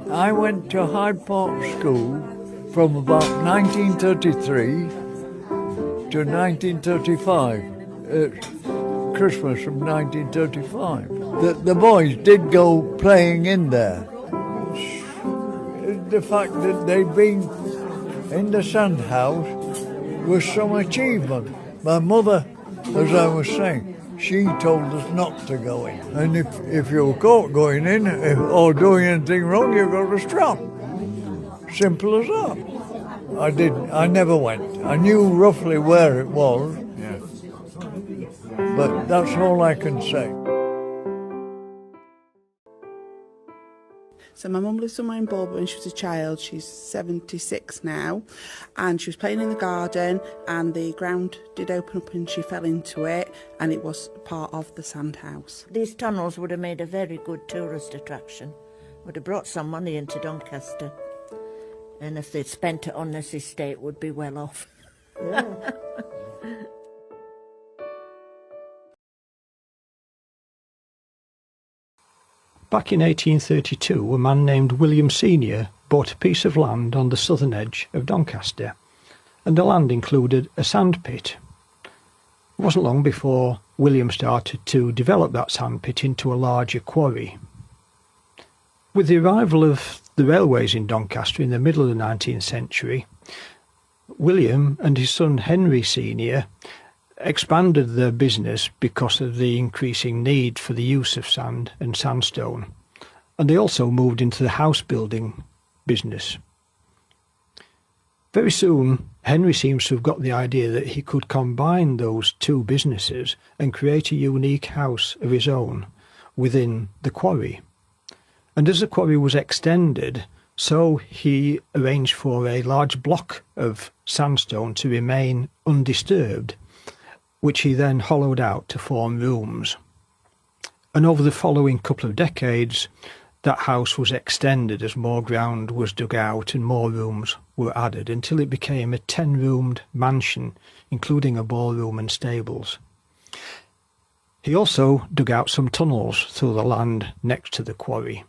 I went to Hyde Park School from about 1933 to 1935, Christmas of 1935. The boys did go playing in there. The fact that they'd been in the sand house was some achievement. My mother, as I was saying, she told us not to go in. And if you were caught going in or doing anything wrong, you got a strap. Simple as that. I never went. I knew roughly where it was, but that's all I can say. So my mum lived somewhere in Bournemouth when she was a child. She's 76 now, and she was playing in the garden, and the ground did open up and she fell into it, and it was part of the sand house. These tunnels would have made a very good tourist attraction. Would have brought some money into Doncaster, and if they'd spent it on this estate, would be well off. Yeah. Back in 1832, a man named William Senior bought a piece of land on the southern edge of Doncaster, and the land included a sand pit. It wasn't long before William started to develop that sand pit into a larger quarry. With the arrival of the railways in Doncaster in the middle of the 19th century, William and his son Henry Senior expanded their business because of the increasing need for the use of sand and sandstone, and they also moved into the house building business. Very soon, Henry seems to have got the idea that he could combine those two businesses and create a unique house of his own within the quarry. And as the quarry was extended, so he arranged for a large block of sandstone to remain undisturbed, which he then hollowed out to form rooms. And over the following couple of decades, that house was extended as more ground was dug out and more rooms were added, until it became a 10-roomed mansion, including a ballroom and stables. He also dug out some tunnels through the land next to the quarry.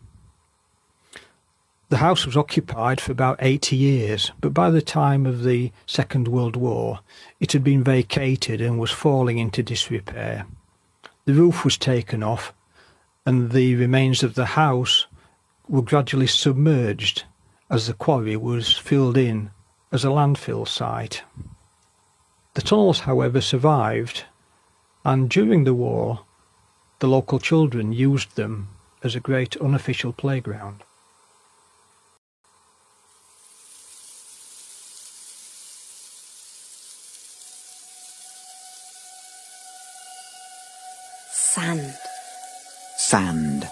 The house was occupied for about 80 years, but by the time of the Second World War, it had been vacated and was falling into disrepair. The roof was taken off, and the remains of the house were gradually submerged as the quarry was filled in as a landfill site. The tunnels, however, survived, and during the war, the local children used them as a great unofficial playground. Sand. Sand.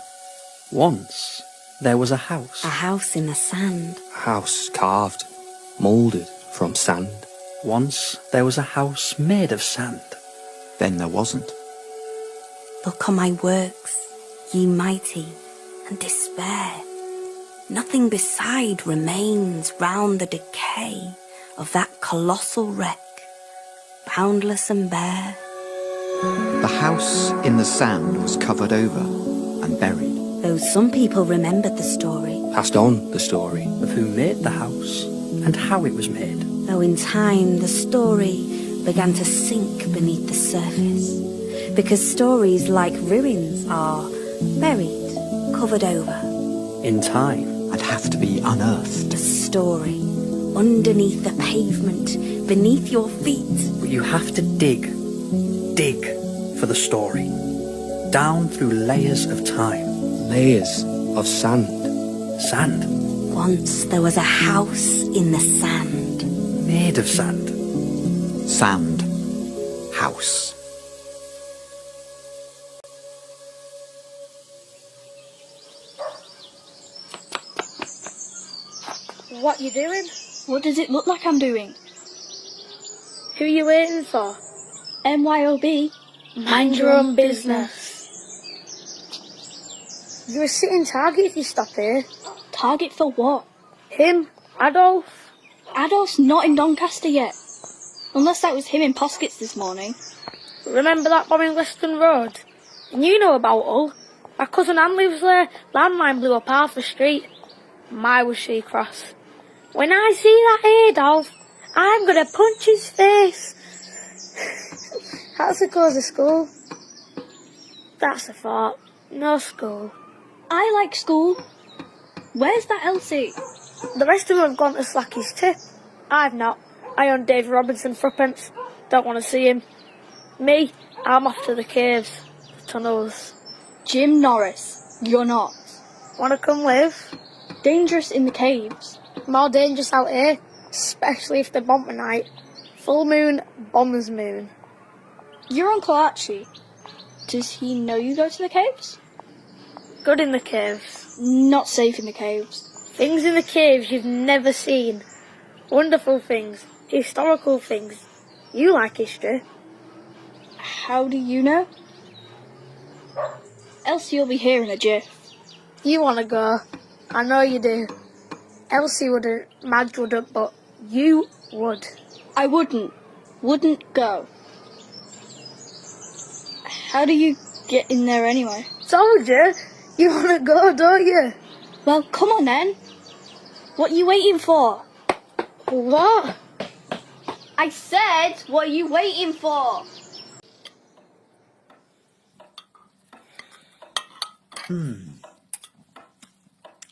Once there was a house. A house in the sand. A house carved, moulded from sand. Once there was a house made of sand. Then there wasn't. Look on my works, ye mighty, and despair. Nothing beside remains round the decay of that colossal wreck, boundless and bare. The house in the sand was covered over and buried. Though some people remembered the story, Passed on the story of who made the house and how it was made. though in time the story began to sink beneath the surface, because stories like ruins are buried, covered over. In time, I'd have to be unearthed. The story, underneath the pavement, beneath your feet. but you have to dig for the story. Down through layers of time. Layers of sand. Sand. Once there was a house in the sand. Made of sand. Sand. House. What you doing? What does it look like I'm doing? Who you waiting for? MYOB. Mind your own business. You're a sitting target if you stop here. Target for what? Him, Adolf. Adolf's not in Doncaster yet. Unless that was him in Poskets this morning. Remember that bomb in Western Road? And you know about Hull. My cousin Anne lives there. Landmine blew up half the street. My was she cross. When I see that Adolf, I'm gonna punch his face. How's it goes to school? That's a thought. No school. I like school. Where's that Elsie? The rest of them have gone to Slacky's tip. I've not. I own Dave Robinson threepence. Don't want to see him. Me, I'm off to the caves. The tunnels. Jim Norris, you're not. Want to come live? Dangerous in the caves. More dangerous out here, especially if they're bomber night. Full moon, bomber's moon. Your Uncle Archie, does he know you go to the caves? Good in the caves. Not safe in the caves. Things in the caves you've never seen. Wonderful things. Historical things. You like history. How do you know? Elsie will be here in a jiff. You want to go. I know you do. Elsie wouldn't, Madge wouldn't, but you would. I wouldn't. Wouldn't go. How do you get in there anyway? Told you. You want to go, don't you? Well, come on then. What are you waiting for? What? I said, what are you waiting for?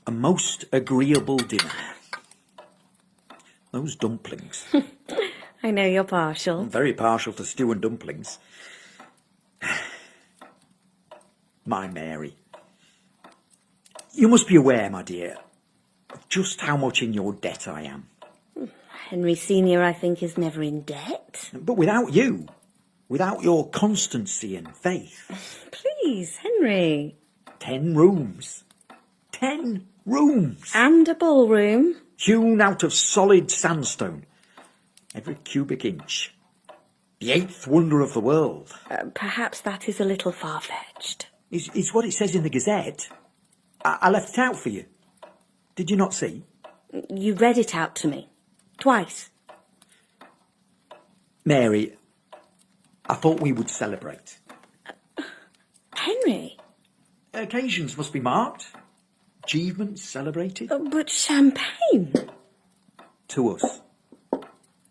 A most agreeable dinner. Those dumplings. I know you're partial. I'm very partial to stew and dumplings. My Mary. You must be aware, my dear, of just how much in your debt I am. Henry Senior, I think, is never in debt. But without you, without your constancy and faith. Please, Henry. 10 rooms. 10 rooms. And a ballroom. Hewn out of solid sandstone. Every cubic inch. The 8th wonder of the world. Perhaps that is a little far-fetched. It's what it says in the Gazette. I left it out for you. Did you not see? You read it out to me. Twice. Mary, I thought we would celebrate. Henry? Occasions must be marked. Achievements celebrated. But champagne? To us,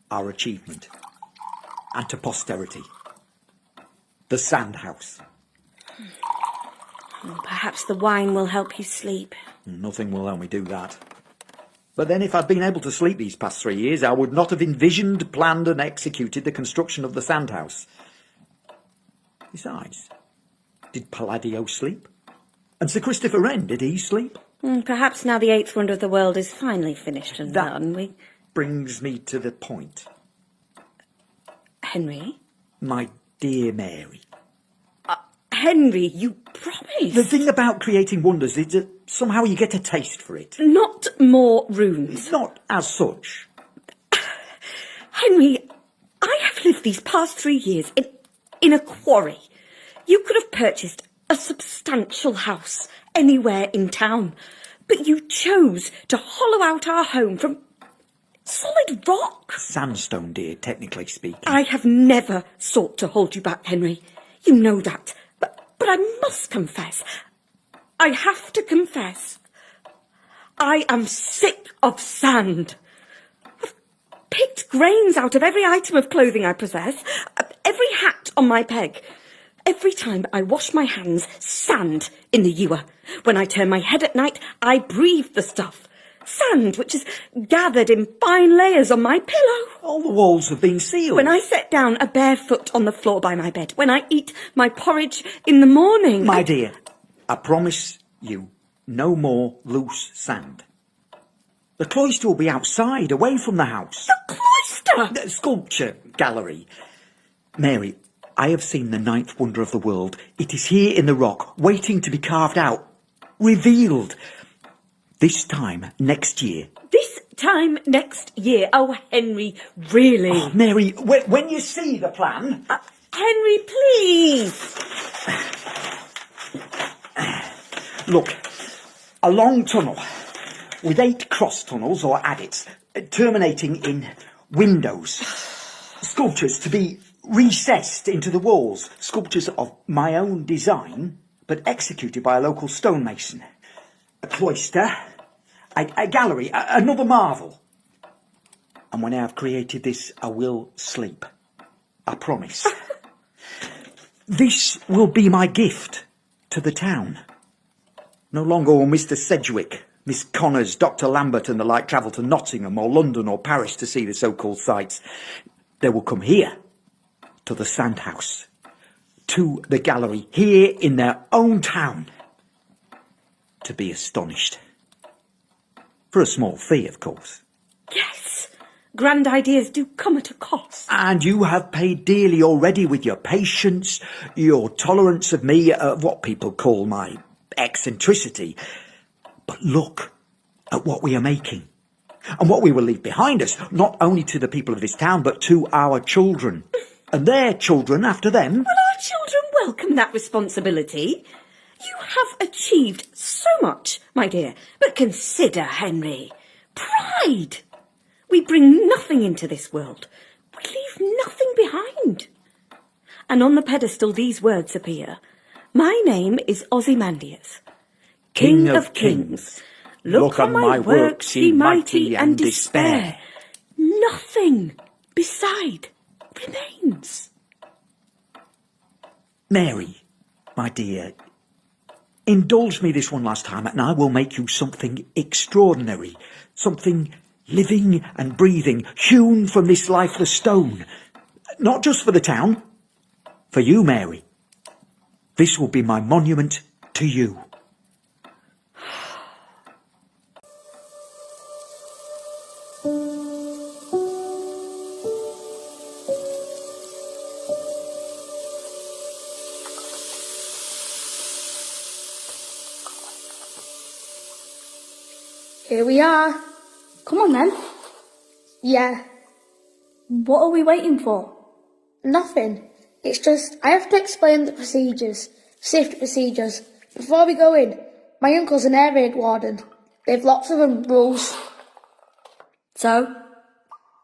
our achievement. And to posterity. The Sandhouse. Perhaps the wine will help you sleep. Nothing will help me do that. But then if I'd been able to sleep these past 3 years, I would not have envisioned, planned and executed the construction of the Sandhouse. Besides, did Palladio sleep? And Sir Christopher Wren, did he sleep? Perhaps now the 8th wonder of the world is finally finished and done, brings me to the point. Henry? My dear Mary. Henry, you promised. The thing about creating wonders is that somehow you get a taste for it. Not more rooms. Not as such. Henry, I have lived these past 3 years in a quarry. You could have purchased a substantial house anywhere in town, but you chose to hollow out our home from solid rock. Sandstone, dear, technically speaking. I have never sought to hold you back, Henry. You know that. But I must confess, I have to confess, I am sick of sand. I've picked grains out of every item of clothing I possess, every hat on my peg. Every time I wash my hands, sand in the ewer. When I turn my head at night, I breathe the stuff. Sand which is gathered in fine layers on my pillow. All the walls have been sealed. When I sit down a barefoot on the floor by my bed. When I eat my porridge in the morning. My dear, I promise you no more loose sand. The cloister will be outside, away from the house. The cloister? The sculpture gallery. Mary, I have seen the 9th wonder of the world. It is here in the rock, waiting to be carved out, revealed. This time next year. This time next year? Oh, Henry, really? Oh, Mary, when you see the plan... Henry, please! Look, a long tunnel with 8 cross tunnels or adits, terminating in windows. Sculptures to be recessed into the walls. Sculptures of my own design, but executed by a local stonemason. A cloister, A gallery, another marvel. And when I have created this, I will sleep. I promise. This will be my gift to the town. No longer will Mr. Sedgwick, Miss Connors, Dr. Lambert and the like travel to Nottingham or London or Paris to see the so-called sights. They will come here, to the Sandhouse, to the gallery, here in their own town, to be astonished. For a small fee, of course. Yes, grand ideas do come at a cost. And you have paid dearly already with your patience, your tolerance of me, of what people call my eccentricity. But look at what we are making, and what we will leave behind us, not only to the people of this town, but to our children, and their children after them. Will our children welcome that responsibility? You have achieved so much, my dear. But consider, Henry, pride. We bring nothing into this world. We leave nothing behind. And on the pedestal these words appear. My name is Ozymandias, King of Kings. Look on my works, ye mighty, and despair. Nothing beside remains. Mary, my dear, indulge me this one last time, and I will make you something extraordinary, something living and breathing, hewn from this lifeless stone. Not just for the town, for you, Mary. This will be my monument to you. Here we are. Come on then. Yeah. What are we waiting for? Nothing. It's just, I have to explain the procedures, safety procedures. Before we go in, my uncle's an air raid warden. They've lots of them, rules. So?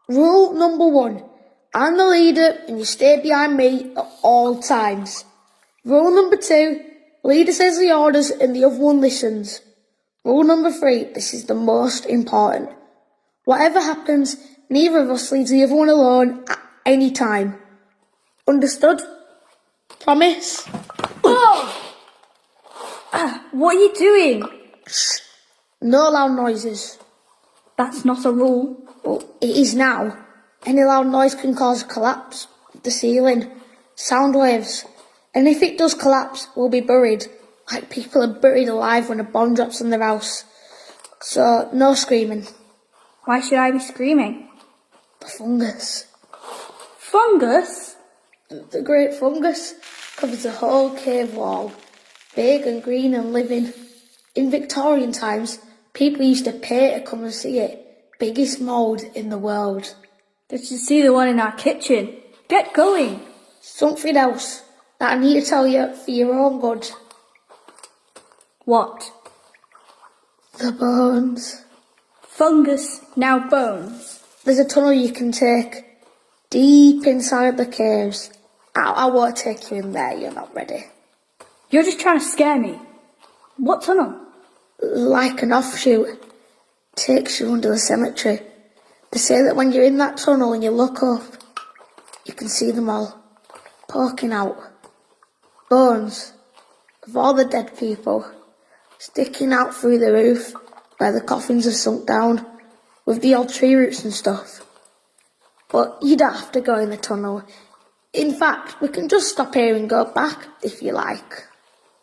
Rule number 1. I'm the leader and you stay behind me at all times. Rule number 2. Leader says the orders and the other one listens. Rule number 3. This is the most important. Whatever happens, neither of us leaves the other one alone at any time. Understood? Promise? Oh! What are you doing? Shh. No loud noises. That's not a rule. Well, it is now. Any loud noise can cause a collapse of the ceiling. Sound waves. And if it does collapse, we'll be buried. Like people are buried alive when a bomb drops on their house. So, no screaming. Why should I be screaming? The fungus. Fungus? The great fungus covers the whole cave wall. Big and green and living. In Victorian times, people used to pay to come and see it. Biggest mould in the world. Did you see the one in our kitchen? Get going. Something else that I need to tell you for your own good. What? The bones. Fungus, now bones. There's a tunnel you can take deep inside the caves. I won't take you in there, you're not ready. You're just trying to scare me. What tunnel? Like an offshoot. Takes you under the cemetery. They say that when you're in that tunnel and you look up, you can see them all poking out. Bones of all the dead people sticking out through the roof where the coffins are sunk down with the old tree roots and stuff. But you don't have to go in the tunnel. In fact, we can just stop here and go back if you like.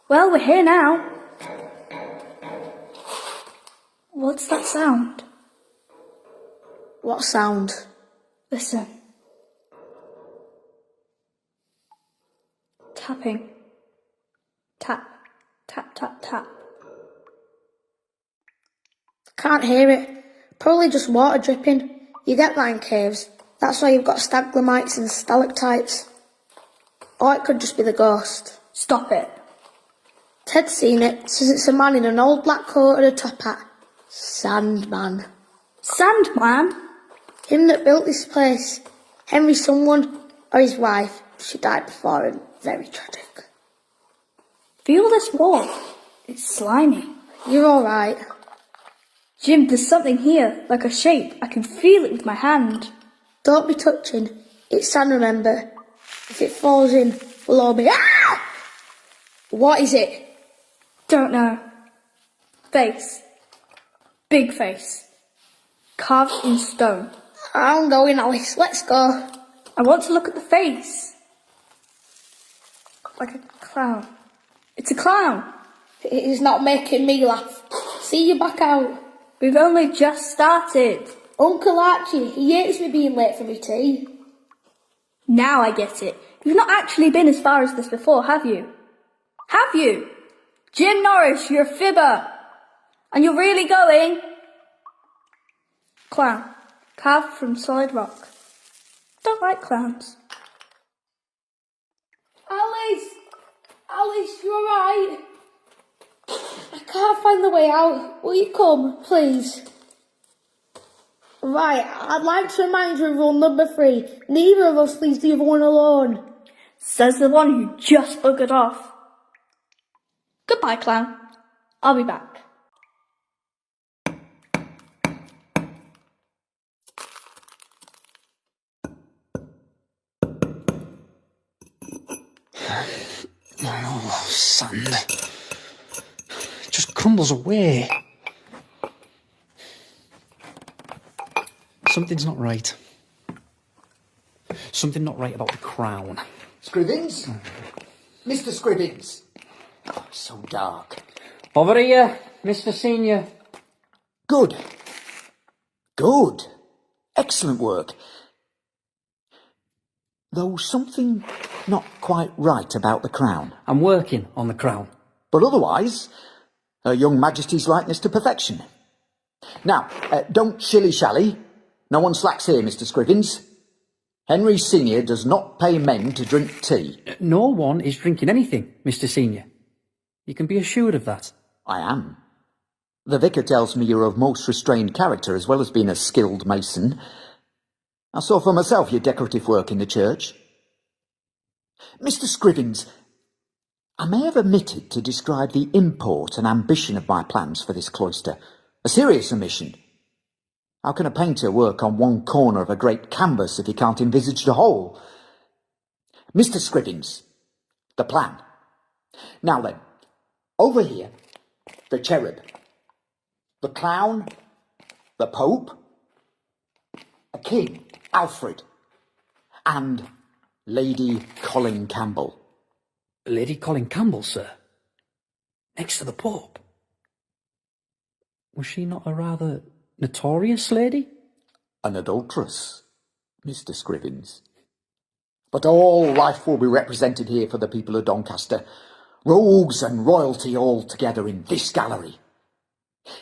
Well, we're here now. What's that sound? What sound? Listen. Tapping. Tap, tap, tap, tap. Can't hear it. Probably just water dripping. You get that in caves. That's why you've got stalagmites and stalactites. Or it could just be the ghost. Stop it. Ted's seen it. Says it's a man in an old black coat and a top hat. Sandman. Sandman? Him that built this place. Henry someone or his wife. She died before him. Very tragic. Feel this wall. It's slimy. You're alright. Jim, there's something here, like a shape. I can feel it with my hand. Don't be touching. It's sand, remember. If it falls in, we'll all be... Ah! What is it? Don't know. Face. Big face. Carved in stone. I'm going, Alice. Let's go. I want to look at the face. Like a clown. It's a clown. It is not making me laugh. See you back out. We've only just started. Uncle Archie, he hates me being late for my tea. Now I get it. You've not actually been as far as this before, have you? Have you? Jim Norris, you're a fibber. And you're really going? Clown. Carved from solid rock. Don't like clowns. Alice! Alice, you alright? I can't find the way out. Will you come, please? Right, I'd like to remind you of rule number 3. Neither of us leaves the other one alone. Says the one who just buggered off. Goodbye, clown. I'll be back. Oh, sand. It just crumbles away. Something's not right. Something not right about the crown. Scrivens? Mr. Scrivens? Oh, it's so dark. Over here, Mr. Senior. Good. Good. Excellent work. Though something not quite right about the crown. I'm working on the crown. But otherwise, Her young Majesty's likeness to perfection. Now, don't shilly-shally. No one slacks here, Mr. Scrivens. Henry Senior does not pay men to drink tea. No one is drinking anything, Mr. Senior. You can be assured of that. I am. The vicar tells me you're of most restrained character as well as being a skilled mason. I saw for myself your decorative work in the church. Mr. Scrivens, I may have omitted to describe the import and ambition of my plans for this cloister. A serious omission. How can a painter work on one corner of a great canvas if he can't envisage the whole? Mr. Scrivens, the plan. Now then, over here, the cherub, the clown, the Pope, a king, Alfred, and Lady Colin Campbell. Lady Colin Campbell, sir? Next to the Pope? Was she not a rather notorious lady? An adulteress, Mr. Scrivens. But all life will be represented here for the people of Doncaster. Rogues and royalty all together in this gallery.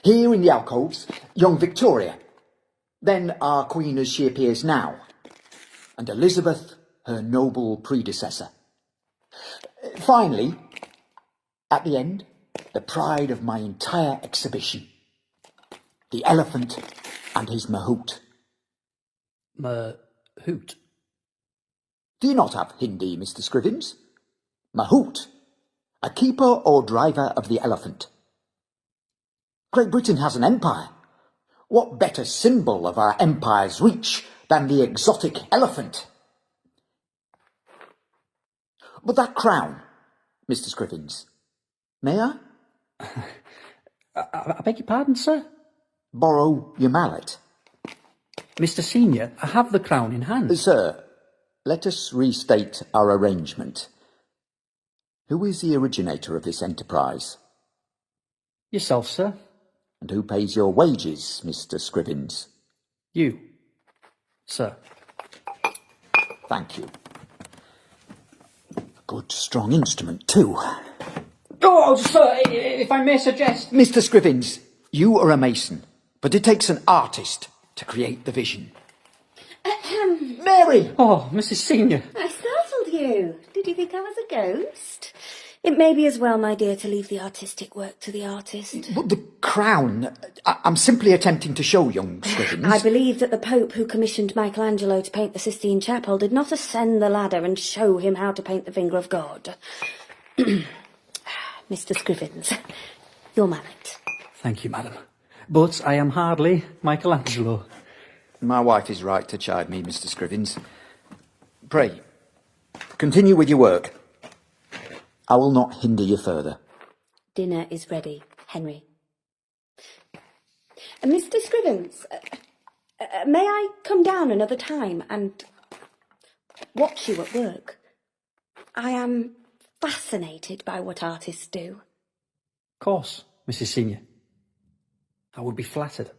Here in the alcoves, young Victoria, then our Queen as she appears now, and Elizabeth, her noble predecessor. Finally, at the end, the pride of my entire exhibition, the elephant and his mahout. Mahout? Do you not have Hindi, Mr. Scrivens? Mahout, a keeper or driver of the elephant. Great Britain has an empire. What better symbol of our empire's reach than the exotic elephant? But that crown, Mr. Scrivens, may I? I beg your pardon, sir? Borrow your mallet. Mr. Senior, I have the crown in hand. Sir, let us restate our arrangement. Who is the originator of this enterprise? Yourself, sir. And who pays your wages, Mr. Scrivens? You, sir. Thank you. A good, strong instrument, too. Oh, sir, if I may suggest... Mr. Scrivens, you are a mason, but it takes an artist to create the vision. Mary! Oh, Mrs. Senior. I startled you. Did you think I was a ghost? It may be as well, my dear, to leave the artistic work to the artist. But the crown... I'm simply attempting to show young Scrivens... I believe that the Pope who commissioned Michelangelo to paint the Sistine Chapel did not ascend the ladder and show him how to paint the finger of God. Mr. Scrivens, your mallet. Thank you, madam. but I am hardly Michelangelo. My wife is right to chide me, Mr. Scrivens. Pray, continue with your work. I will not hinder you further. Dinner is ready, Henry. Mr. Scrivens, may I come down another time and watch you at work? I am fascinated by what artists do. Of course, Mrs. Senior. I would be flattered.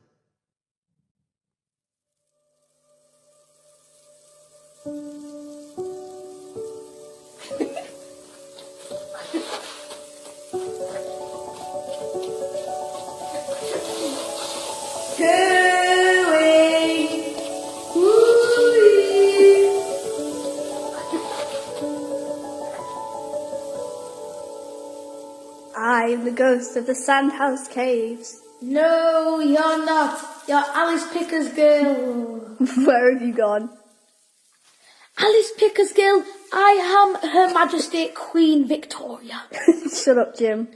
I am the ghost of the Sandhouse Caves. No, you're not. You're Alice Pickersgill. Where have you gone? Alice Pickersgill, I am Her Majesty Queen Victoria. Shut up, Jim.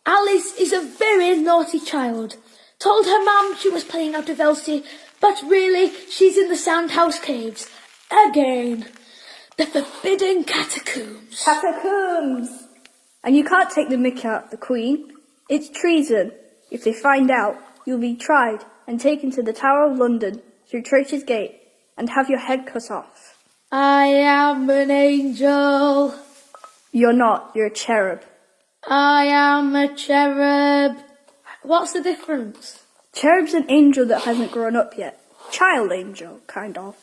Alice is a very naughty child. Told her mum she was playing out of Elsie, but really she's in the Sandhouse Caves. Again. The forbidden catacombs. Catacombs! And you can't take the mick out of the Queen. It's treason. If they find out, you'll be tried and taken to the Tower of London through Traitor's Gate and have your head cut off. I am an angel. You're not, you're a cherub. I am a cherub. What's the difference? Cherub's an angel that hasn't grown up yet. Child angel, kind of.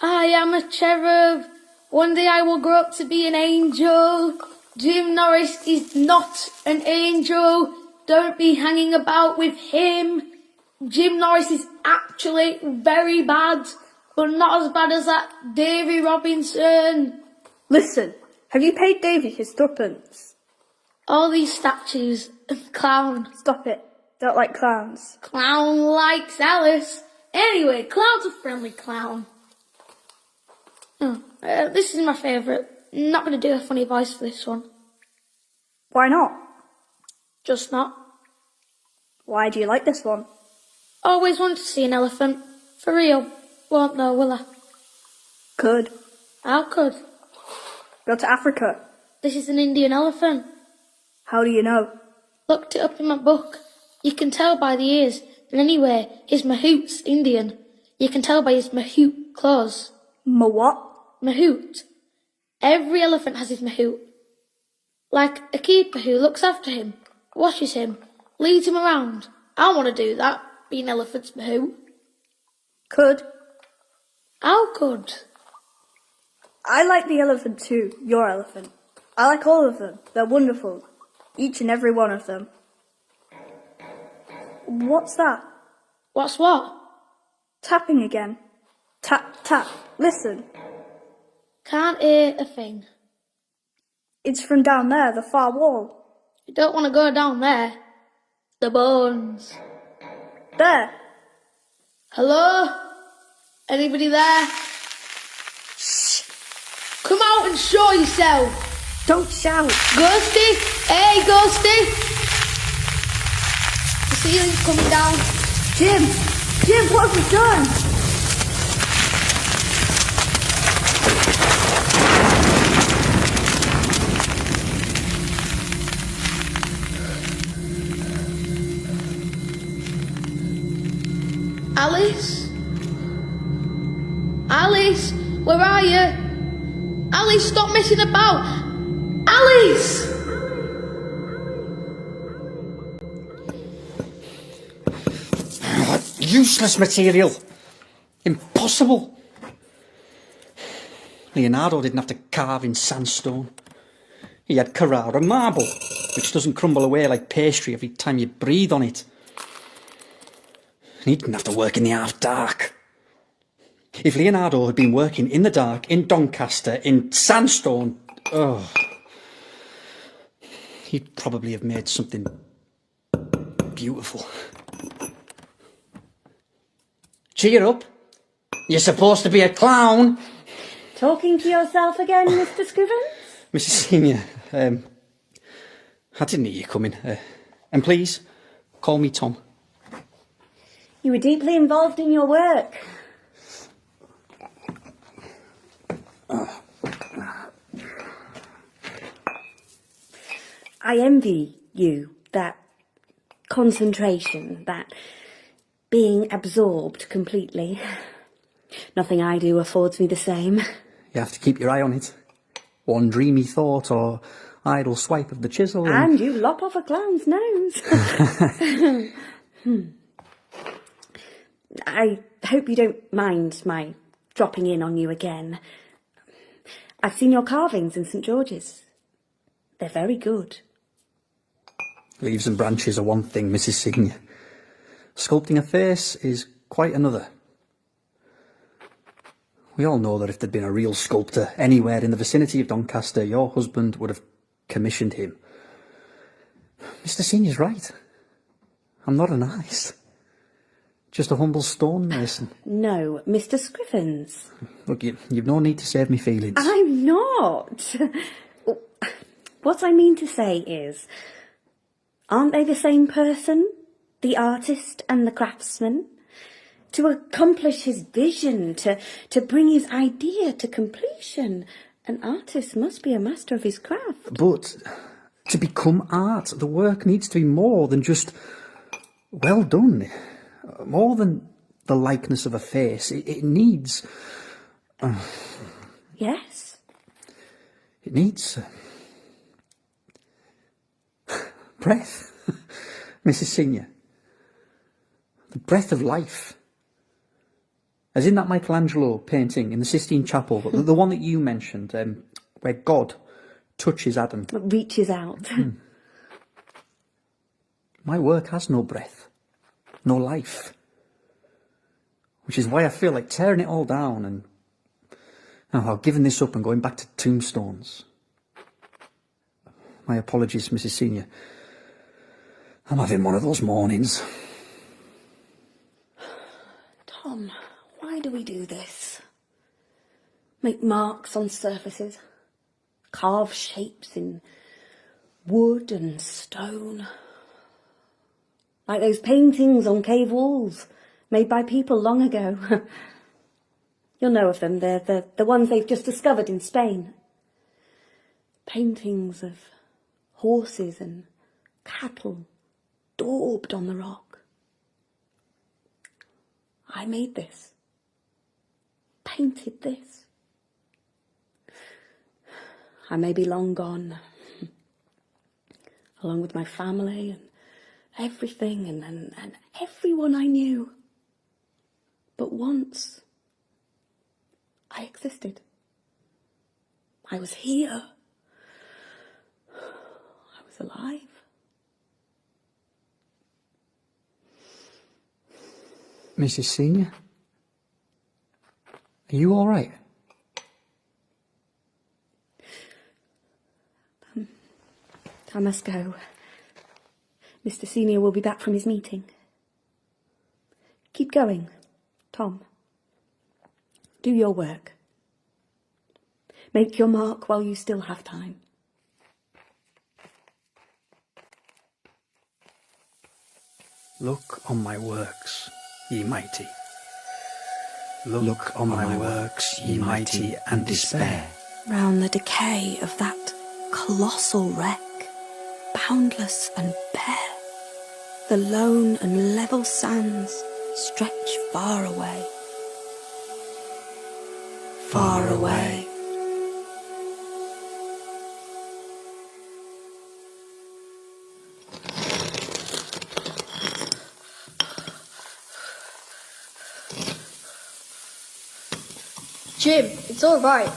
I am a cherub. One day I will grow up to be an angel. Jim Norris is not an angel. Don't be hanging about with him. Jim Norris is actually very bad, but not as bad as that Davy Robinson. Listen, have you paid Davy his threepence? All these statues of clown. Stop it. Don't like clowns. Clown likes Alice. Anyway, clown's a friendly clown. This is my favourite. Not going to do a funny voice for this one. Why not? Just not. Why do you like this one? Always wanted to see an elephant. For real. Won't though, will I? Could. How could? Go to Africa. This is an Indian elephant. How do you know? Looked it up in my book. You can tell by the ears. But anyway, his mahout's Indian. You can tell by his mahout claws. What? Mahout. Every elephant has his mahout. Like a keeper who looks after him, washes him, leads him around. I want to do that, be an elephant's mahout. Could. How could? I like the elephant too, your elephant. I like all of them. They're wonderful. Each and every one of them. What's that? What's what? Tapping again. Tap, tap. Listen. Can't hear a thing. It's from down there, the far wall. You don't want to go down there. The bones. There. Hello? Anybody there? Shh. Come out and show yourself. Don't shout. Ghosty? Hey, Ghosty? The ceiling's coming down. Jim, what have we done? Alice? Alice, where are you? Alice, stop messing about. Alice! What useless material. Impossible. Leonardo didn't have to carve in sandstone. He had Carrara marble, which doesn't crumble away like pastry every time you breathe on it. And he didn't have to work in the half dark. If Leonardo had been working in the dark, in Doncaster, in sandstone, he'd probably have made something beautiful. Cheer up. You're supposed to be a clown. Talking to yourself again, Mr. Scrivens? Mrs. Senior, I didn't hear you coming. And please, call me Tom. You were deeply involved in your work. I envy you, that concentration, that being absorbed completely. Nothing I do affords me the same. You have to keep your eye on it. One dreamy thought or idle swipe of the chisel And you lop off a clown's nose. I hope you don't mind my dropping in on you again. I've seen your carvings in St. George's. They're very good. Leaves and branches are one thing, Mrs. Senior. Sculpting a face is quite another. We all know that if there'd been a real sculptor anywhere in the vicinity of Doncaster, your husband would have commissioned him. Mr. Senior's right. I'm not an artist. Just a humble stonemason. No, Mr. Scrivens. Look, you've no need to save me feelings. I'm not. What I mean to say is, aren't they the same person? The artist and the craftsman? To accomplish his vision, to bring his idea to completion, an artist must be a master of his craft. But to become art, the work needs to be more than just well done. More than the likeness of a face. It needs... Yes? It needs... breath. Mrs. Senior. The breath of life. As in that Michelangelo painting in the Sistine Chapel, the one that you mentioned, where God touches Adam. Reaches out. My work has no breath, no life. Which is why I feel like tearing it all down and giving this up and going back to tombstones. My apologies, Mrs. Senior. I'm having one of those mornings. Tom, why do we do this? Make marks on surfaces, carve shapes in wood and stone. Like those paintings on cave walls, made by people long ago. You'll know of them, they're the ones they've just discovered in Spain. Paintings of horses and cattle daubed on the rock. I made this. Painted this. I may be long gone, along with my family and everything and everyone I knew. But once, I existed. I was here. I was alive. Mrs. Senior? Are you all right? I must go. Mr. Senior will be back from his meeting. Keep going, Tom. Do your work. Make your mark while you still have time. Look on my works, ye mighty. Look on my works, ye mighty, and despair. Round the decay of that colossal wreck, boundless and bare, the lone and level sands stretch far away. Far away. Jim, it's all right.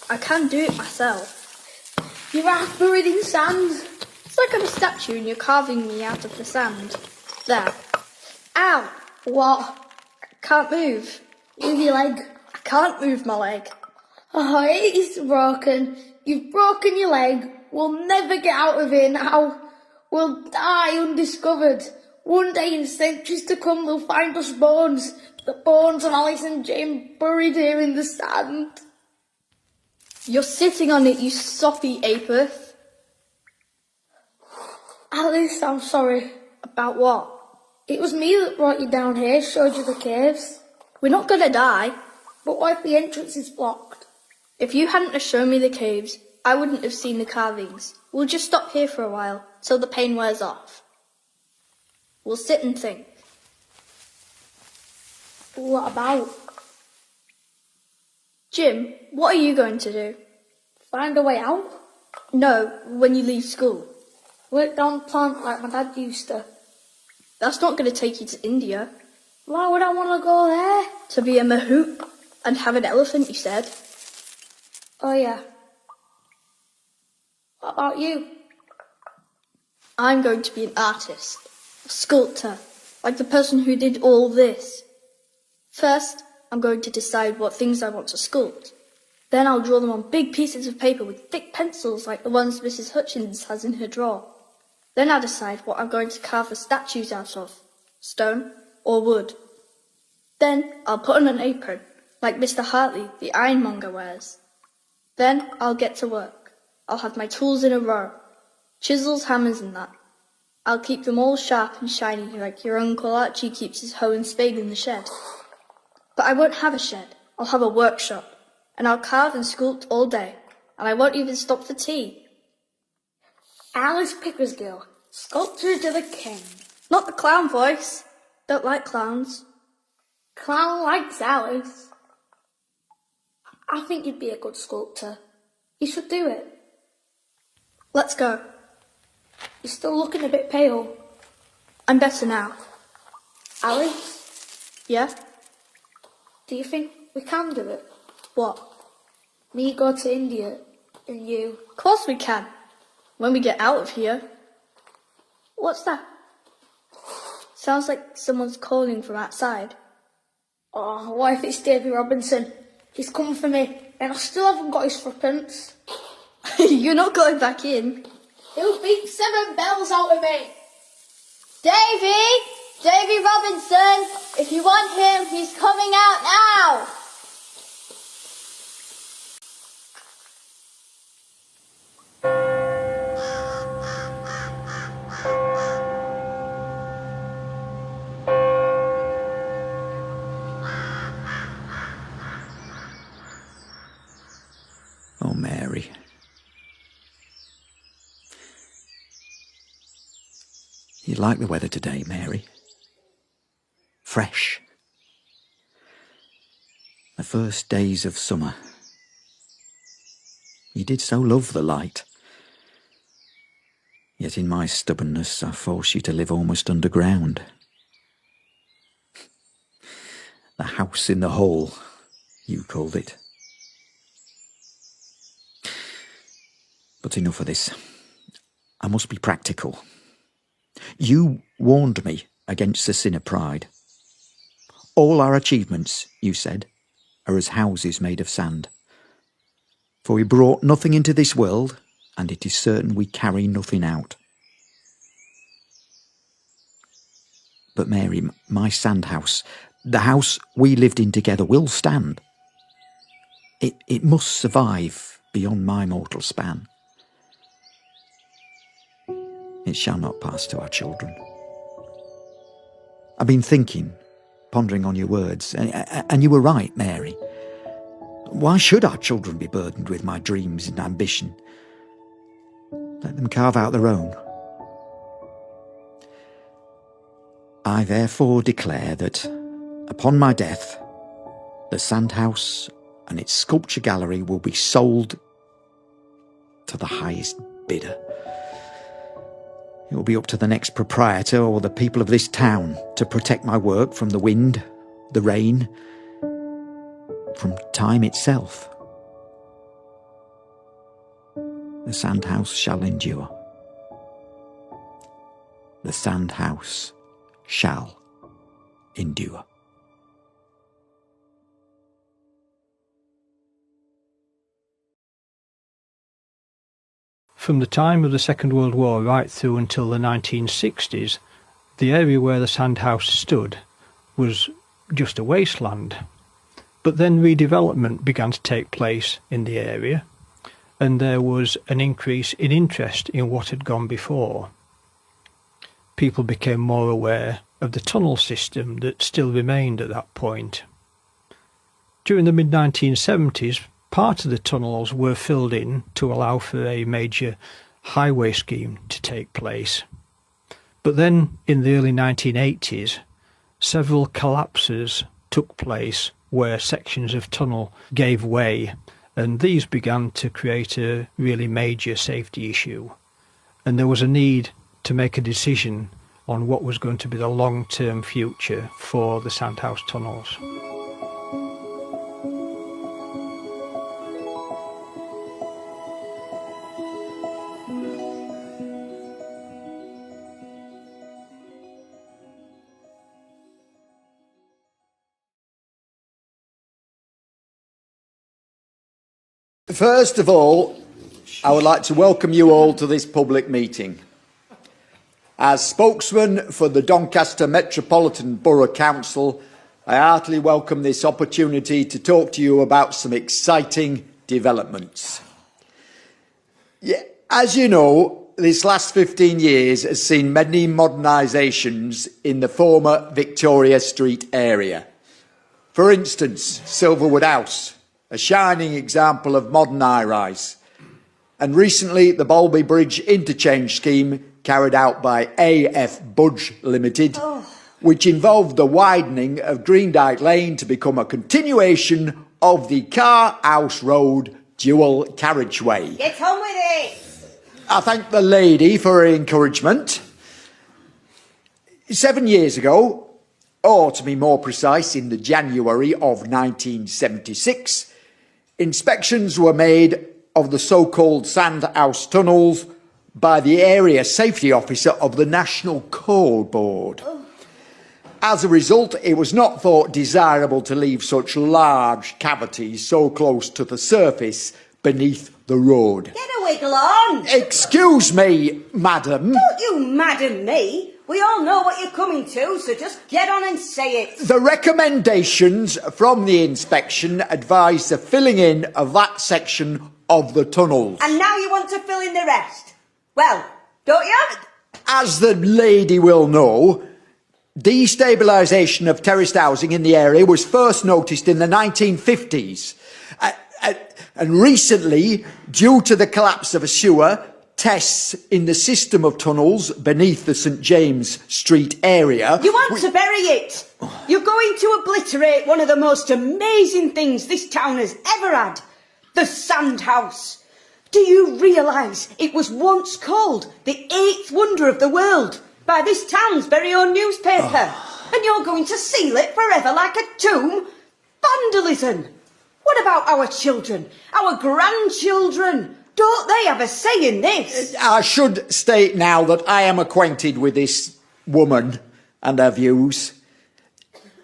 I can do it myself. You're half buried in sand. It's like I'm a statue and you're carving me out of the sand. There. Ow! What? I can't move. Move your leg. I can't move my leg. Oh, it's broken. You've broken your leg. We'll never get out of here now. We'll die undiscovered. One day in centuries to come they'll find us bones. The bones of Alice and Jim buried here in the sand. You're sitting on it, you soppy apeth. Alice, I'm sorry. About what? It was me that brought you down here, showed you the caves. We're not gonna die. But what if the entrance is blocked? If you hadn't have shown me the caves, I wouldn't have seen the carvings. We'll just stop here for a while, till the pain wears off. We'll sit and think. What about? Jim, what are you going to do? Find a way out? No, when you leave school. Work down the plant like my dad used to. That's not going to take you to India. Why would I want to go there? To be a mahout and have an elephant, you said. Oh yeah. What about you? I'm going to be an artist, a sculptor, like the person who did all this. First, I'm going to decide what things I want to sculpt. Then I'll draw them on big pieces of paper with thick pencils like the ones Mrs. Hutchins has in her drawer. Then I'll decide what I'm going to carve the statues out of, stone or wood. Then I'll put on an apron, like Mr. Hartley, the ironmonger, wears. Then I'll get to work. I'll have my tools in a row, chisels, hammers and that. I'll keep them all sharp and shiny like your Uncle Archie keeps his hoe and spade in the shed. But I won't have a shed, I'll have a workshop, and I'll carve and sculpt all day, and I won't even stop for tea. Alice Pickersgill, sculptor to the king. Not the clown voice. Don't like clowns. Clown likes Alice. I think you'd be a good sculptor. You should do it. Let's go. You're still looking a bit pale. I'm better now. Alice? Yeah? Do you think we can do it? What? Me go to India and you... Of course we can. When we get out of here. What's that? Sounds like someone's calling from outside. Oh, what if it's Davy Robinson? He's coming for me, and I still haven't got his threepence. You're not going back in. He'll beat 7 bells out of me. Davy Robinson, if you want him, he's coming out now. Oh, Mary. You like the weather today, Mary? Fresh. The first days of summer. You did so love the light. Yet in my stubbornness I forced you to live almost underground. The house in the hole, you called it. But enough of this. I must be practical. You warned me against the sin of pride. All our achievements, you said, are as houses made of sand. For we brought nothing into this world, and it is certain we carry nothing out. But Mary, my sand house, the house we lived in together, will stand. It must survive beyond my mortal span. It shall not pass to our children. I've been thinking, pondering on your words, and you were right, Mary. Why should our children be burdened with my dreams and ambition? Let them carve out their own. I therefore declare that, upon my death, the sandhouse and its sculpture gallery will be sold to the highest bidder. It will be up to the next proprietor or the people of this town to protect my work from the wind, the rain, from time itself. The sandhouse shall endure. The sandhouse shall endure. From the time of the Second World War right through until the 1960s, the area where the sandhouse stood was just a wasteland. But then redevelopment began to take place in the area, and there was an increase in interest in what had gone before. people became more aware of the tunnel system that still remained at that point. During the mid-1970s, part of the tunnels were filled in to allow for a major highway scheme to take place. But then, in the early 1980s, several collapses took place where sections of tunnel gave way, and these began to create a really major safety issue. And there was a need to make a decision on what was going to be the long-term future for the Sandhouse tunnels. First of all, I would like to welcome you all to this public meeting. As spokesman for the Doncaster Metropolitan Borough Council, I heartily welcome this opportunity to talk to you about some exciting developments. As you know, this last 15 years has seen many modernisations in the former Victoria Street area. For instance, Silverwood House, a shining example of modern high-rise, and recently the Bolby Bridge interchange scheme carried out by AF Budge Limited, which involved the widening of Greendyke Lane to become a continuation of the Car House Road dual carriageway. Get on with it! I thank the lady for her encouragement. 7 years ago, or to be more precise, in the January of 1976, inspections were made of the so-called Sandhouse tunnels by the Area Safety Officer of the National Coal Board. As a result, it was not thought desirable to leave such large cavities so close to the surface beneath the road. Get a wiggle on! Excuse me, madam. Don't you madam me. We all know what you're coming to, so just get on and say it. The recommendations from the inspection advised the filling in of that section of the tunnels. And now you want to fill in the rest? Well, don't you? As the lady will know, destabilisation of terraced housing in the area was first noticed in the 1950s. And recently, due to the collapse of a sewer, tests in the system of tunnels beneath the St James Street area... You want to bury it! You're going to obliterate one of the most amazing things this town has ever had. The Sandhouse. Do you realise it was once called the 8th wonder of the world by this town's very own newspaper? And you're going to seal it forever like a tomb? Vandalism! What about our children, our grandchildren? Don't they have a say in this? I should state now that I am acquainted with this woman and her views.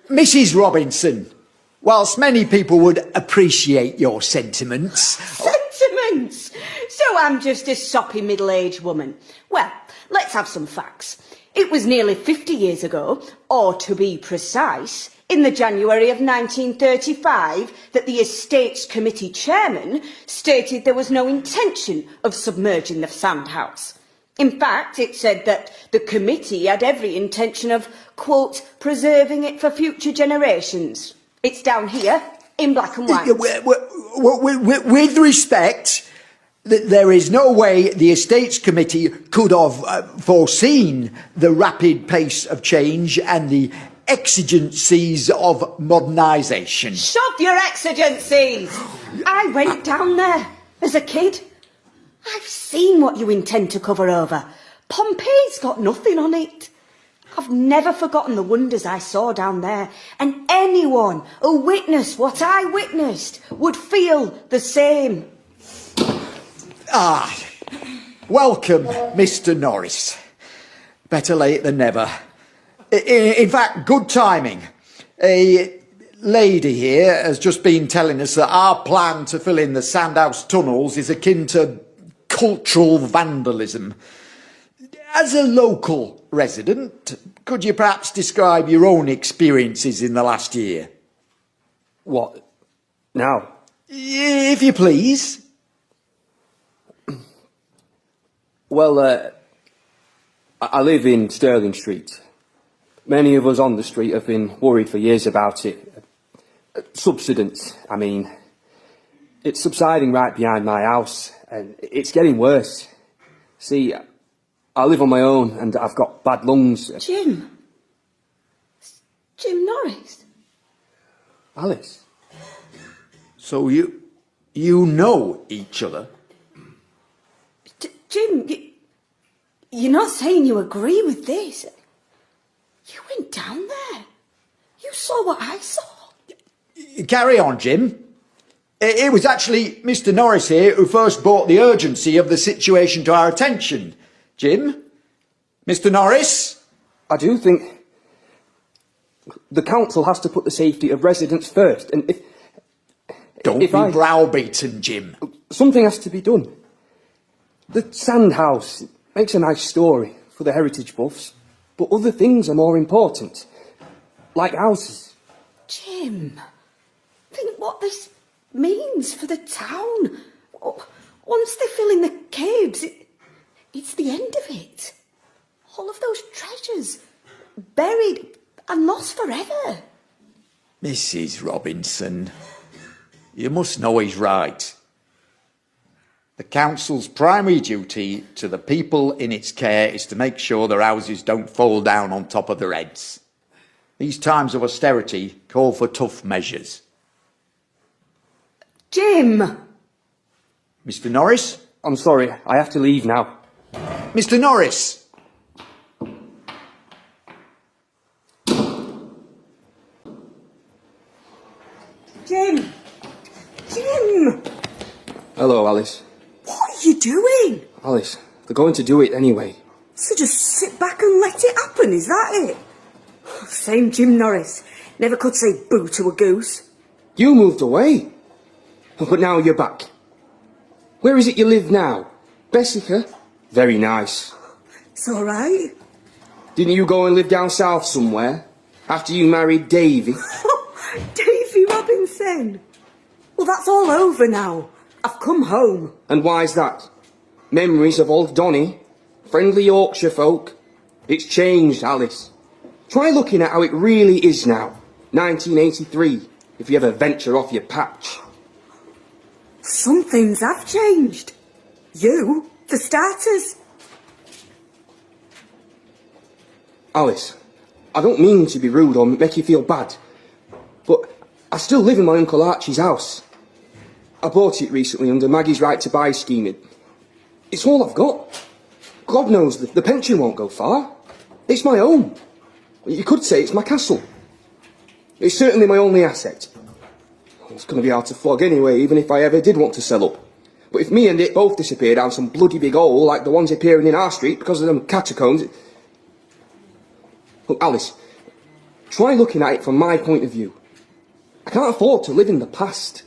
Mrs. Robinson, whilst many people would appreciate your sentiments... Sentiments? So I'm just a soppy middle-aged woman. Well, let's have some facts. It was nearly 50 years ago, or to be precise, in the January of 1935, that the Estates Committee chairman stated there was no intention of submerging the Sandhouse. In fact, it said that the committee had every intention of, quote, preserving it for future generations. It's down here, in black and white. With respect, there is no way the Estates Committee could have foreseen the rapid pace of change and the exigencies of modernisation. Shove your exigencies! I went down there as a kid. I've seen what you intend to cover over. Pompey's got nothing on it. I've never forgotten the wonders I saw down there, and anyone who witnessed what I witnessed would feel the same. Welcome, Mr. Norris. Better late than never. In fact, good timing. A lady here has just been telling us that our plan to fill in the Sandhouse tunnels is akin to cultural vandalism. As a local resident, could you perhaps describe your own experiences in the last year? What? Now? If you please. Well, I live in Stirling Street. Many of us on the street have been worried for years about it. Subsidence, I mean. It's subsiding right behind my house, and it's getting worse. See, I live on my own, and I've got bad lungs. Jim? Jim Norris? Alice? So you know each other? Jim, you're not saying you agree with this? You went down there. You saw what I saw. Carry on, Jim. It was actually Mr. Norris here who first brought the urgency of the situation to our attention. Jim? Mr. Norris? I do think the council has to put the safety of residents first, and Don't be browbeaten, Jim. Something has to be done. The sand house makes a nice story for the heritage buffs, but other things are more important, like houses. Jim, think what this means for the town. Once they fill in the caves, it's the end of it. All of those treasures, buried and lost forever. Mrs. Robinson, you must know he's right. The council's primary duty to the people in its care is to make sure their houses don't fall down on top of their heads. These times of austerity call for tough measures. Jim! Mr. Norris? I'm sorry, I have to leave now. Mr. Norris! Jim! Jim! Hello, Alice. What are you doing? Alice, they're going to do it anyway. So just sit back and let it happen, is that it? Same Jim Norris. Never could say boo to a goose. You moved away. But now you're back. Where is it you live now? Bessica? Very nice. It's all right. Didn't you go and live down south somewhere? After you married Davy? Davy Robinson. Well, that's all over now. I've come home. And why's that? Memories of old Donny? Friendly Yorkshire folk? It's changed, Alice. Try looking at how it really is now. 1983, if you ever venture off your patch. Some things have changed. You, for starters. Alice, I don't mean to be rude or make you feel bad, but I still live in my Uncle Archie's house. I bought it recently under Maggie's right to buy scheme. It's all I've got. God knows the pension won't go far. It's my own. You could say it's my castle. It's certainly my only asset. It's going to be hard to flog anyway, even if I ever did want to sell up. But if me and it both disappear down some bloody big hole like the ones appearing in our street because of them catacombs... Look, Alice, try looking at it from my point of view. I can't afford to live in the past.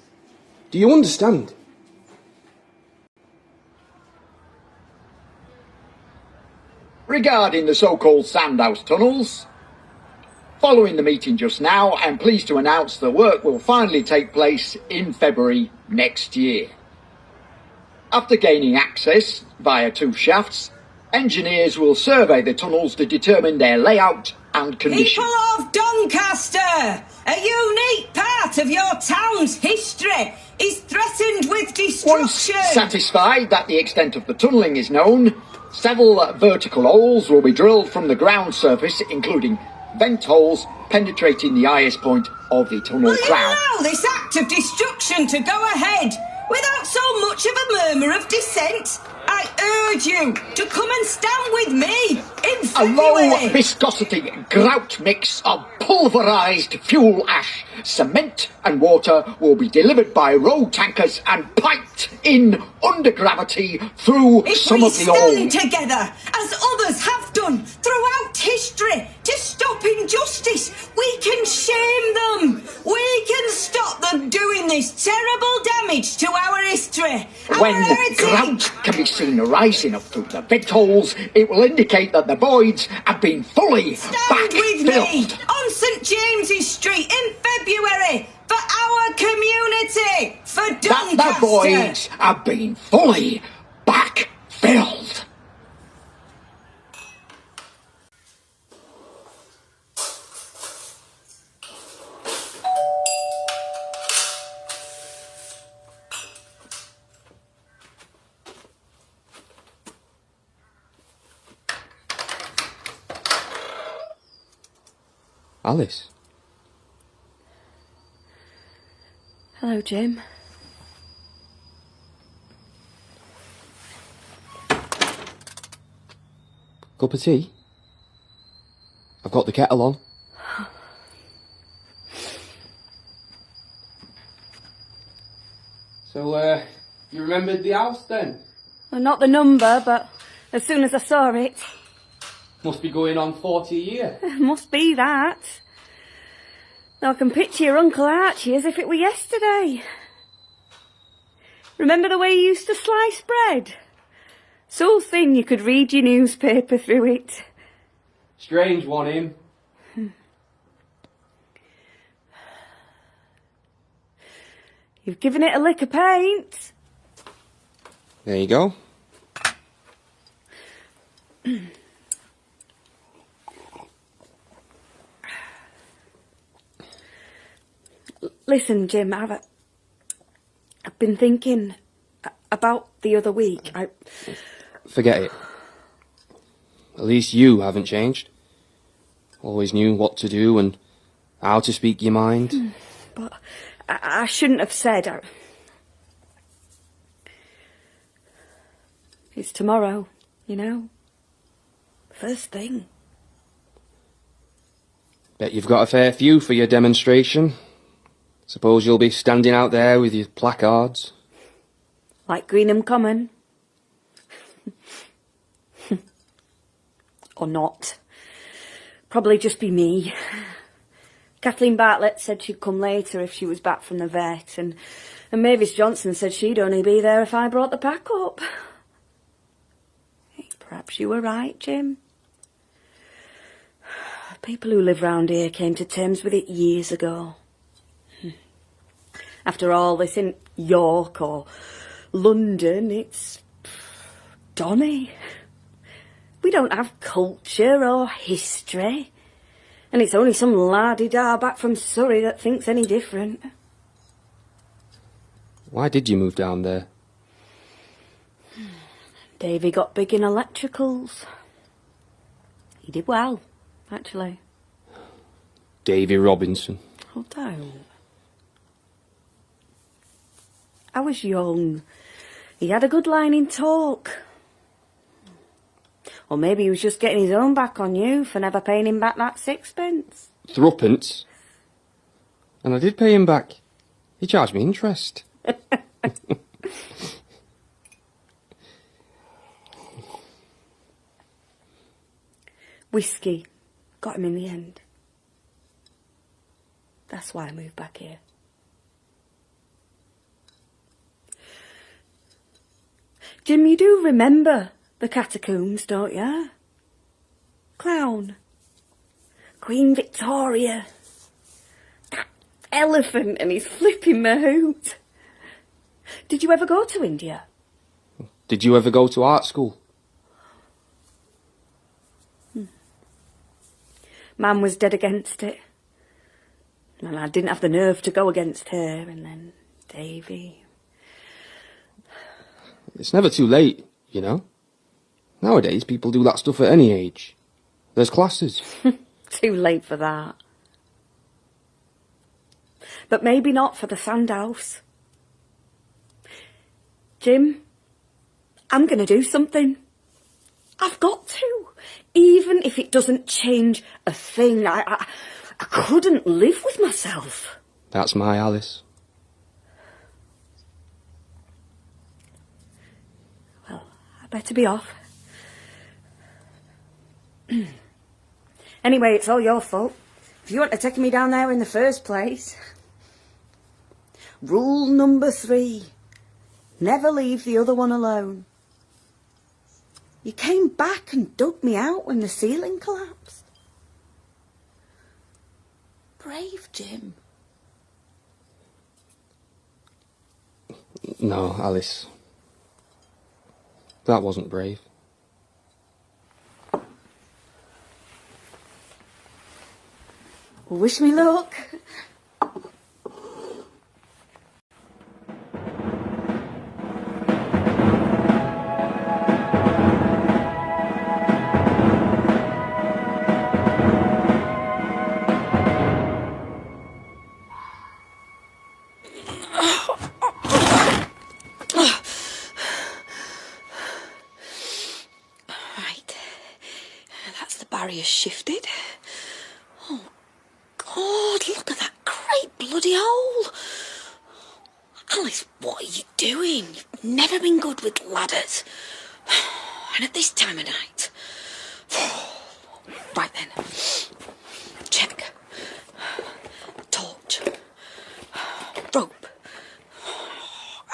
Do you understand? Regarding the so-called Sandhouse tunnels, following the meeting just now, I'm pleased to announce the work will finally take place in February next year. After gaining access via 2 shafts, engineers will survey the tunnels to determine their layout and condition. People of Doncaster, a unique part of your town's history is threatened with destruction. Once satisfied that the extent of the tunnelling is known, several vertical holes will be drilled from the ground surface, including vent holes penetrating the highest point of the tunnel crown. Allow this act of destruction to go ahead without so much of a murmur of dissent. I urge you to come and stand with me in February. A low viscosity grout mix of pulverised fuel ash, cement and water will be delivered by road tankers and piped in under gravity through some of the If we old... stand together, as others have done throughout history, to stop injustice, we can shame them. We can stop them doing this terrible damage to our history. When grout can be seen rising up through the vent holes, it will indicate that the voids have been fully Stand with me backfilled. on St James's Street in February for our community, for Doncaster. That the voids have been fully backfilled. Alice. Hello, Jim. Cup of tea? I've got the kettle on. So, you remembered the house then? Well, not the number, but as soon as I saw it. Must be going on 40 a year. Must be that. Now I can picture your Uncle Archie as if it were yesterday. Remember the way you used to slice bread? So thin you could read your newspaper through it. Strange one, him. You've given it a lick of paint. There you go. Listen, Jim, I've been thinking about the other week. Forget it. At least you haven't changed. Always knew what to do and how to speak your mind. But I shouldn't have said. It's tomorrow, you know. First thing. Bet you've got a fair few for your demonstration. Suppose you'll be standing out there with your placards. Like Greenham Common. Or not. Probably just be me. Kathleen Bartlett said she'd come later if she was back from the vet, and Mavis Johnson said she'd only be there if I brought the pack up. Hey, perhaps you were right, Jim. People who live round here came to terms with it years ago. After all, this isn't York or London, it's Donny. We don't have culture or history. And it's only some la-di-da back from Surrey that thinks any different. Why did you move down there? Davy got big in electricals. He did well, actually. Davy Robinson. Oh, don't. I was young. He had a good line in talk. Or maybe he was just getting his own back on you for never paying him back that sixpence. Threepence. And I did pay him back. He charged me interest. Whiskey got him in the end. That's why I moved back here. Jim, you do remember the catacombs, don't you? Clown. Queen Victoria. That elephant and his flipping mahout. Did you ever go to India? Did you ever go to art school? Mam was dead against it. And I didn't have the nerve to go against her, and then Davy. It's never too late, you know. Nowadays, people do that stuff at any age. There's classes. Too late for that. But maybe not for the Sandhouse. Jim, I'm going to do something. I've got to. Even if it doesn't change a thing. I couldn't live with myself. That's my Alice. Well, I better be off. Anyway, it's all your fault. If you want to take me down there in the first place. Rule number 3. Never leave the other one alone. You came back and dug me out when the ceiling collapsed. Brave, Jim. No, Alice. That wasn't brave. Well, wish me luck. quarry has shifted. Oh, God, look at that great bloody hole. Alice, what are you doing? You've never been good with ladders. And at this time of night. Right then. Check. Torch. Rope.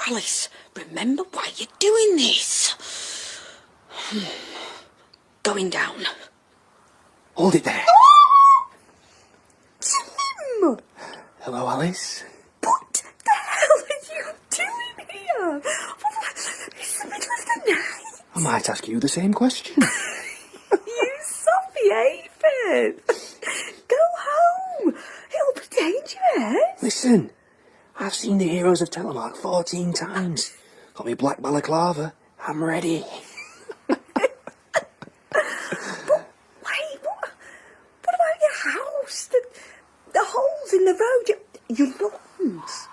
Alice, remember why you're doing this. Going down. Hold it there. Tim! Hello, Alice. What the hell are you doing here? It's the middle of the night. I might ask you the same question. You soppy aphid. Go home. It'll be dangerous. Listen, I've seen the Heroes of Telemark 14 times. Got me black balaclava. I'm ready. Wait, what about your house? The holes in the road, your lungs.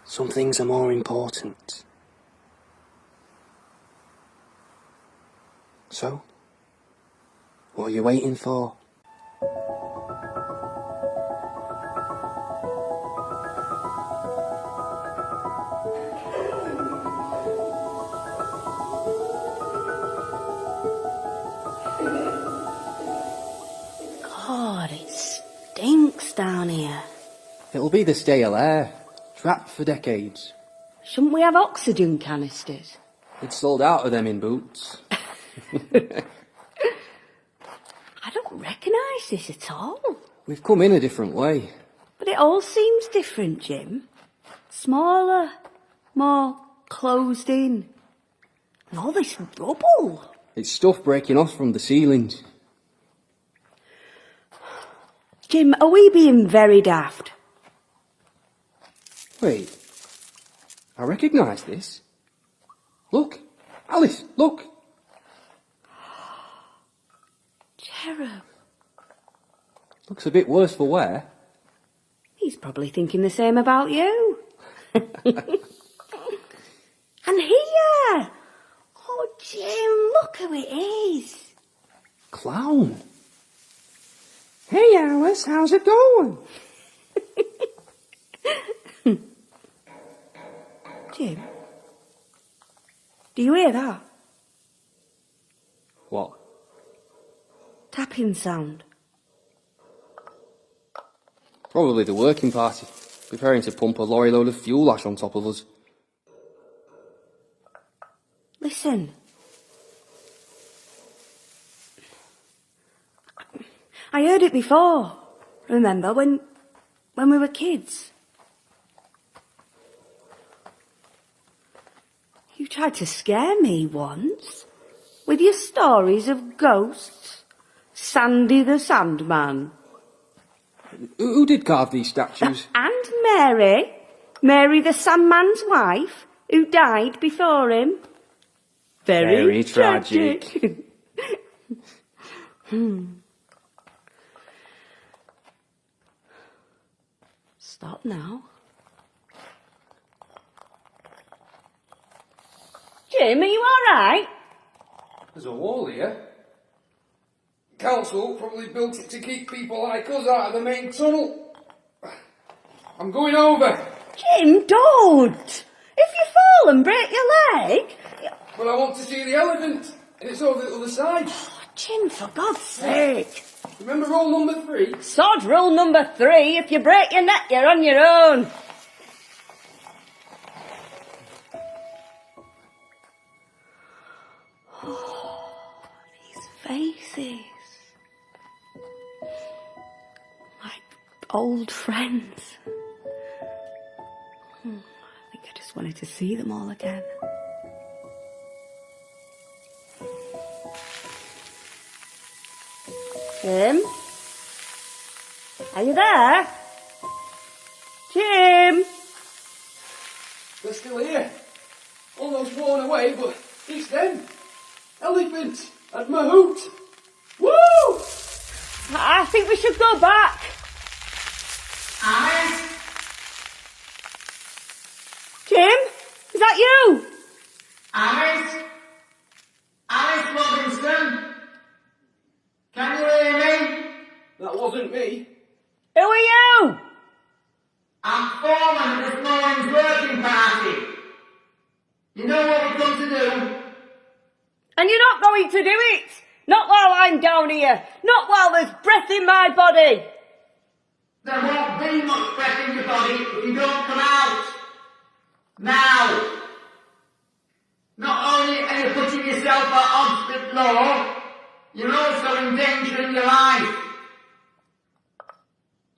Some things are more important. So, what are you waiting for? God, it stinks down here. It'll be the stale air. Trapped for decades. Shouldn't we have oxygen canisters? It's sold out of them in Boots. I don't recognise this at all. We've come in a different way. But it all seems different, Jim. Smaller, more closed in. And all this rubble. It's stuff breaking off from the ceilings. Jim, are we being very daft? Wait, I recognise this. Look, Alice, look. Cherub. Looks a bit worse for wear. He's probably thinking the same about you. And here! Oh, Jim, look who it is. Clown. Hey, Alice, how's it going? Jim, do you hear that? What? Tapping sound. Probably the working party, preparing to pump a lorry load of fuel ash on top of us. Listen. I heard it before. Remember, when we were kids? You tried to scare me once with your stories of ghosts. Sandy the Sandman. Who did carve these statues? And Mary the Sandman's wife, who died before him. Very tragic. Stop now. Jim, are you all right? There's a wall here. Council probably built it to keep people like us out of the main tunnel. I'm going over. Jim, don't! If you fall and break your leg... But I want to see the elephant, and it's over the other side. Oh, Jim, for God's sake. Remember rule number 3? Sod rule number 3, if you break your neck, you're on your own. Oh, these faces. Like old friends. I think I just wanted to see them all again. Jim? Are you there? Jim? They're still here. Almost worn away, but it's them. Elephant and Mahout. Woo! I think we should go back. Alice? Jim? Is that you? Alice? Alice Robinson? down here. Not while there's breath in my body. There won't be much breath in your body if you don't come out. Now. Not only are you putting yourself at odds with law, you're also endangering your life.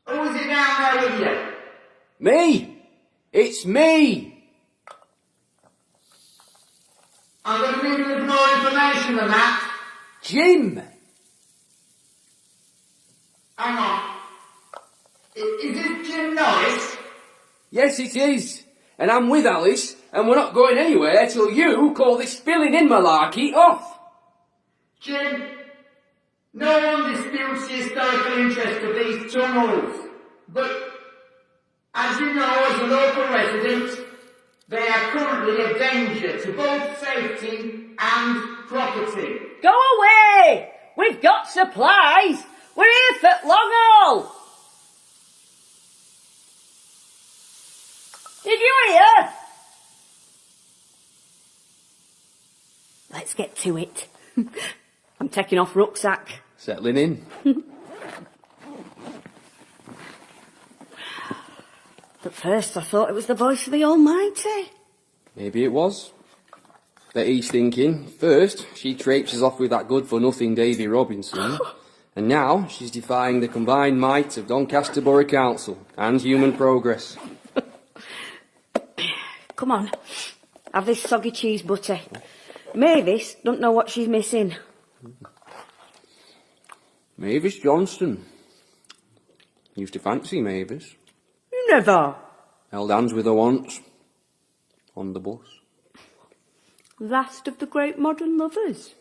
Who's it down there with you? Me! It's me! I'm going to need a little more information than that. Jim! Hang on. Is this Jim Norris? Yes, it is. And I'm with Alice, and we're not going anywhere till you call this filling in malarkey off. Jim, no one disputes the historical interest of these tunnels, but as you know as a local resident, they are currently a danger to both safety and property. Go away! We've got supplies. We're here for long haul. Did you hear? Let's get to it. I'm taking off rucksack. Settling in. At first I thought it was the voice of the Almighty. Maybe it was. Bet he's thinking, first, she traipses off with that good-for-nothing Davy Robinson, and now she's defying the combined might of Doncaster Borough Council and human progress. Come on, have this soggy cheese butter. Mavis don't know what she's missing. Mavis Johnston. Used to fancy Mavis. Never. Held hands with her once. On the bus. Last of the great modern lovers.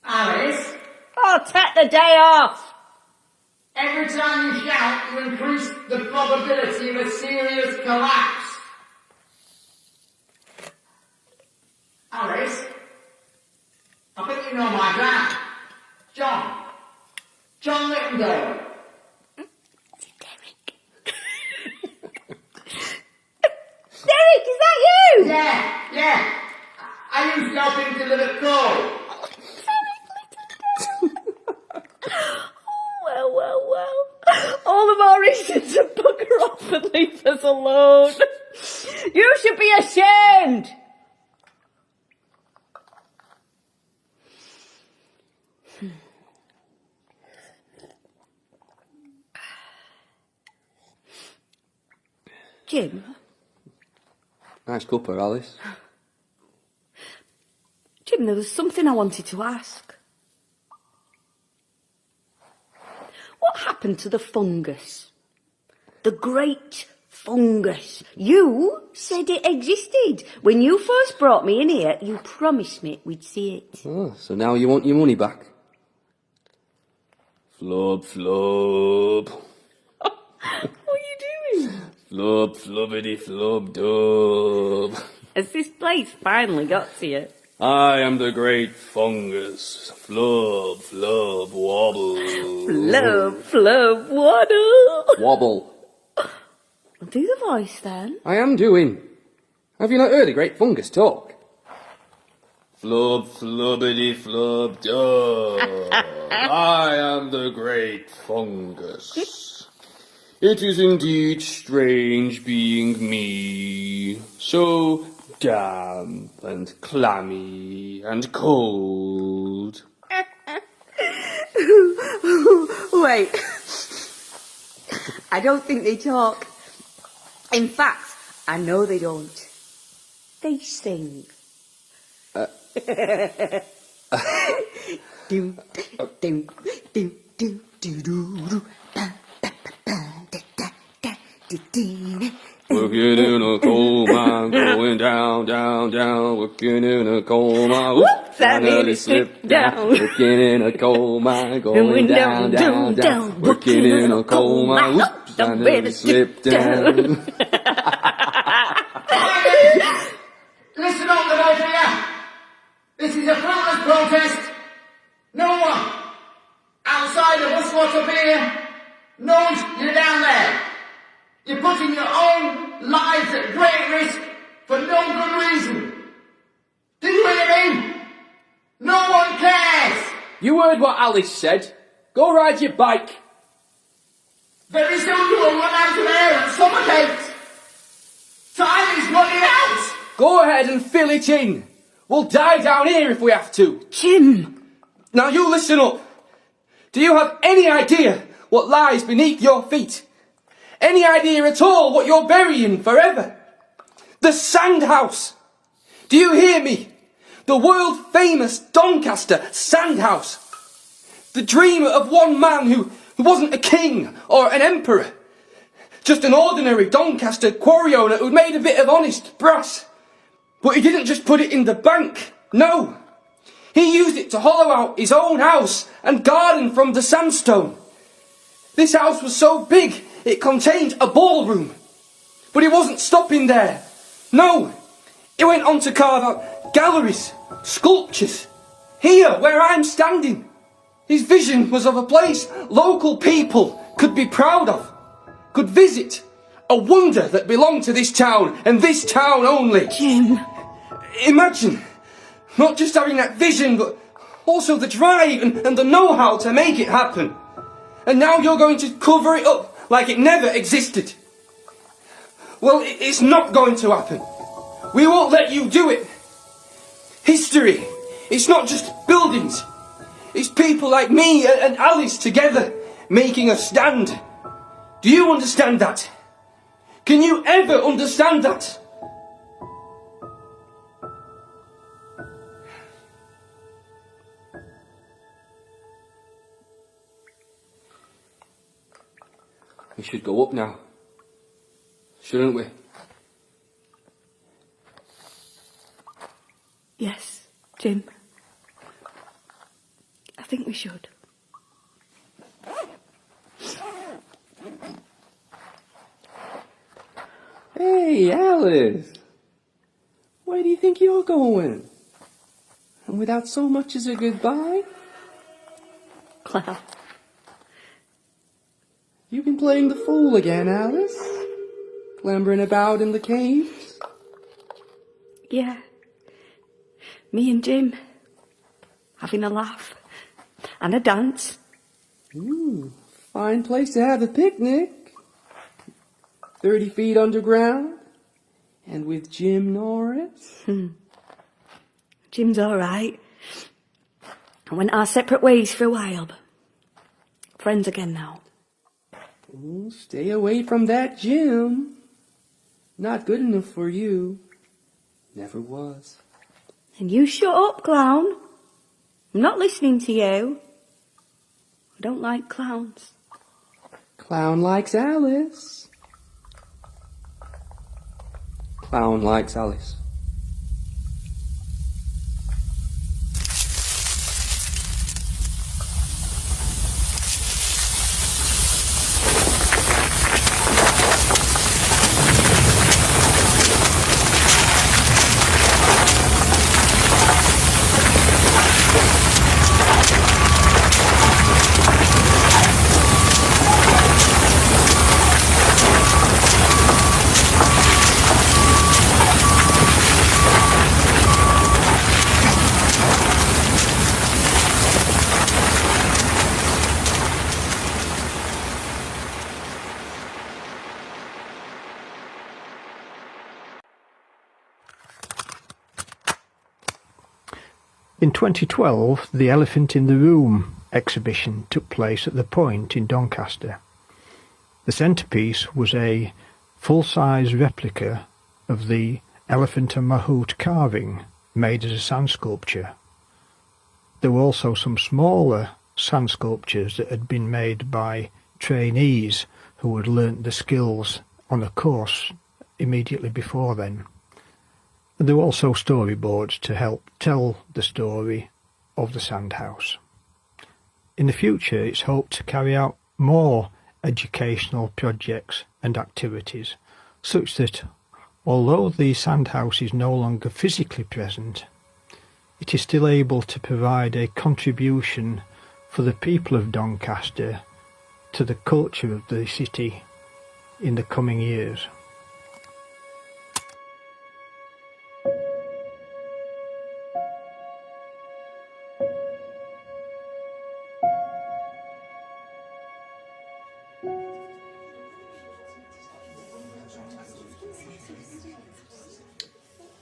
Alice? Oh, take the day off. Every time you shout, you increase the probability of a serious collapse. Alice? I think you know my dad. John Littendale. Derek, is that you? Yeah. I used to help him deliver coal. Well. All the more reason to bugger off and leave us alone. You should be ashamed. Jim? Nice cuppa, Alice. Jim, there was something I wanted to ask. What happened to the fungus? The great fungus. You said it existed. When you first brought me in here, you promised me we'd see it. Oh, so now you want your money back? Flub. What are you doing? Flub, flubbity, flub, dub. Has this place finally got to you? I am the great fungus. Flub, flub, wobble. Flub, waddle. Wobble. Do the voice then. I am doing. Have you not heard the great fungus talk? Flub, flubbity, flub, dub. I am the great fungus. It is indeed strange being me, so damp and clammy and cold. Wait. I don't think they talk. In fact, I know they don't. They sing. Do, do, do, do, do, do. Working in a coal mine, going down, down, down. Working in a coal mine, whoops, I nearly slipped down. Working in a coal mine, going down, down, down. Working in a coal mine, whoops, I nearly slipped down. Listen up, the both of you. This is a frontless protest. No one outside of us what's up here knows you're down there. You're putting your own lives at great risk for no good reason. Do you hear me? No one cares. You heard what Alice said. Go ride your bike. Very soon you will run out of air and suffocate. Time is running out. Go ahead and fill it in. We'll die down here if we have to. Jim! Now you listen up. Do you have any idea what lies beneath your feet? Any idea at all what you're burying forever? The Sandhouse! Do you hear me? The world-famous Doncaster Sandhouse. The dream of one man who wasn't a king or an emperor. Just an ordinary Doncaster quarry owner who'd made a bit of honest brass. But he didn't just put it in the bank, no. He used it to hollow out his own house and garden from the sandstone. This house was so big it contained a ballroom. But he wasn't stopping there. No, he went on to carve out galleries, sculptures. Here, where I'm standing. His vision was of a place local people could be proud of, could visit. A wonder that belonged to this town, and this town only. Jim. Imagine, not just having that vision, but also the drive and the know-how to make it happen. And now you're going to cover it up like it never existed. Well, it's not going to happen. We won't let you do it. History, it's not just buildings. It's people like me and Alice together making a stand. Do you understand that? Can you ever understand that? We should go up now, shouldn't we? Yes, Jim. I think we should. Hey, Alice. Where do you think you're going? And without so much as a goodbye? Clown. You've been playing the fool again, Alice? Clambering about in the caves? Yeah. Me and Jim. Having a laugh. And a dance. Ooh, fine place to have a picnic. 30 feet underground. And with Jim Norris. Jim's all right. I went our separate ways for a while, but friends again now. Ooh, stay away from that Jim. Not good enough for you. Never was. And you shut up, clown. I'm not listening to you. I don't like clowns. Clown likes Alice. Clown likes Alice. In 2012, the Elephant in the Room exhibition took place at the Point in Doncaster. The centrepiece was a full-size replica of the Elephant and Mahout carving made as a sand sculpture. There were also some smaller sand sculptures that had been made by trainees who had learnt the skills on a course immediately before then. And there were also storyboards to help tell the story of the Sandhouse. In the future, it's hoped to carry out more educational projects and activities, such that although the Sandhouse is no longer physically present, it is still able to provide a contribution for the people of Doncaster to the culture of the city in the coming years.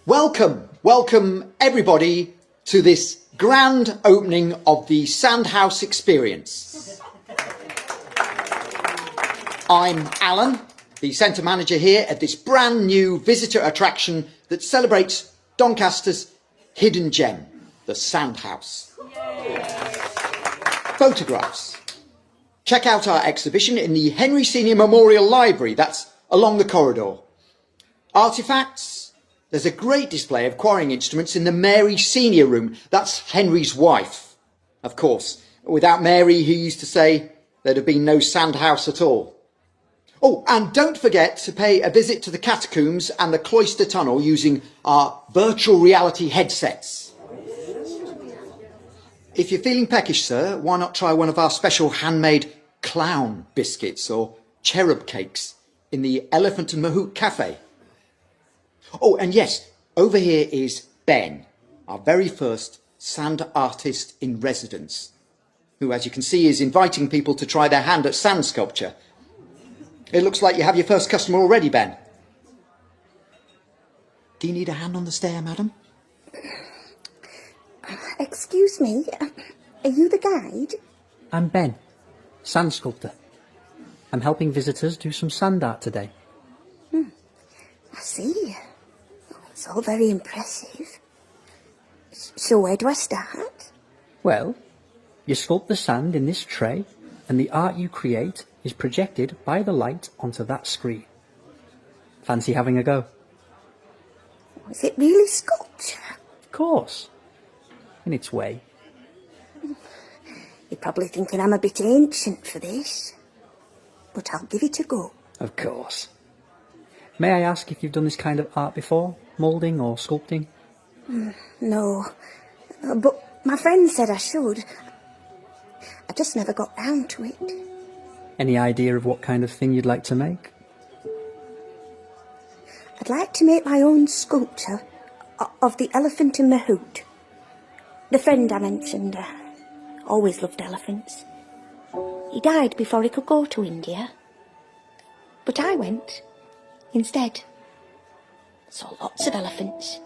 Welcome everybody to this grand opening of the Sandhouse experience. I'm Alan, the centre manager here at this brand new visitor attraction that celebrates Doncaster's hidden gem, the Sandhouse. Photographs. Check out our exhibition in the Henry Senior Memorial Library, that's along the corridor. Artefacts. There's a great display of quarrying instruments in the Mary Senior room. That's Henry's wife. Of course, without Mary, he used to say, there'd have been no Sandhouse at all. Oh, and don't forget to pay a visit to the catacombs and the cloister tunnel using our virtual reality headsets. If you're feeling peckish, sir, why not try one of our special handmade clown biscuits or cherub cakes in the Elephant and Mahout Cafe? Oh, and yes, over here is Ben, our very first sand artist in residence, who, as you can see, is inviting people to try their hand at sand sculpture. It looks like you have your first customer already, Ben. Do you need a hand on the stair, madam? Excuse me, are you the guide? I'm Ben, sand sculptor. I'm helping visitors do some sand art today. I see. It's all very impressive. So where do I start? Well, you sculpt the sand in this tray, and the art you create is projected by the light onto that screen. Fancy having a go? Is it really sculpture? Of course. In its way. You're probably thinking I'm a bit ancient for this, but I'll give it a go. Of course. May I ask if you've done this kind of art before? Moulding or sculpting? No, but my friend said I should. I just never got round to it. Any idea of what kind of thing you'd like to make? I'd like to make my own sculpture of the elephant in Mahout. The friend I mentioned always loved elephants. He died before he could go to India. But I went instead. Saw lots of elephants.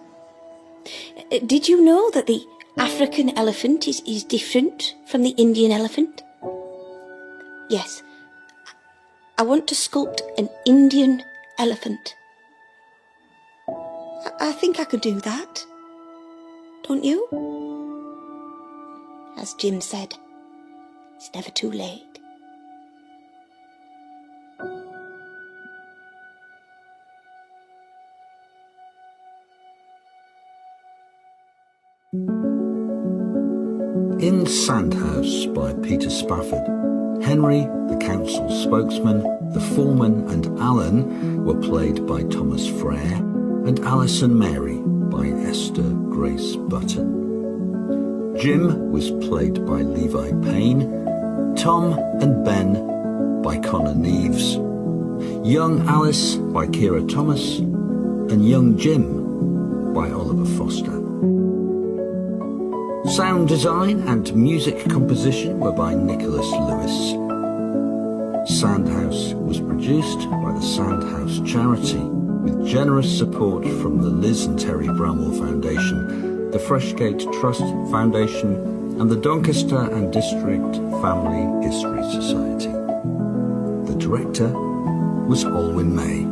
Did you know that the African elephant is different from the Indian elephant? Yes. I want to sculpt an Indian elephant. I think I could do that. Don't you? As Jim said, it's never too late. In Sandhouse by Peter Spafford, Henry, the council spokesman, the foreman and Alan were played by Thomas Frere, and Alice and Mary by Esther Grace Button. Jim was played by Levi Payne, Tom and Ben by Connor Neaves, young Alice by Ciara Thomas, and young Jim by Oliver Foster. Sound design and music composition were by Nicolas Lewis. Sandhouse was produced by the Sandhouse Charity, with generous support from the Liz and Terry Bramwell Foundation, the Freshgate Trust Foundation, and the Doncaster and District Family History Society. The director was Olwen May.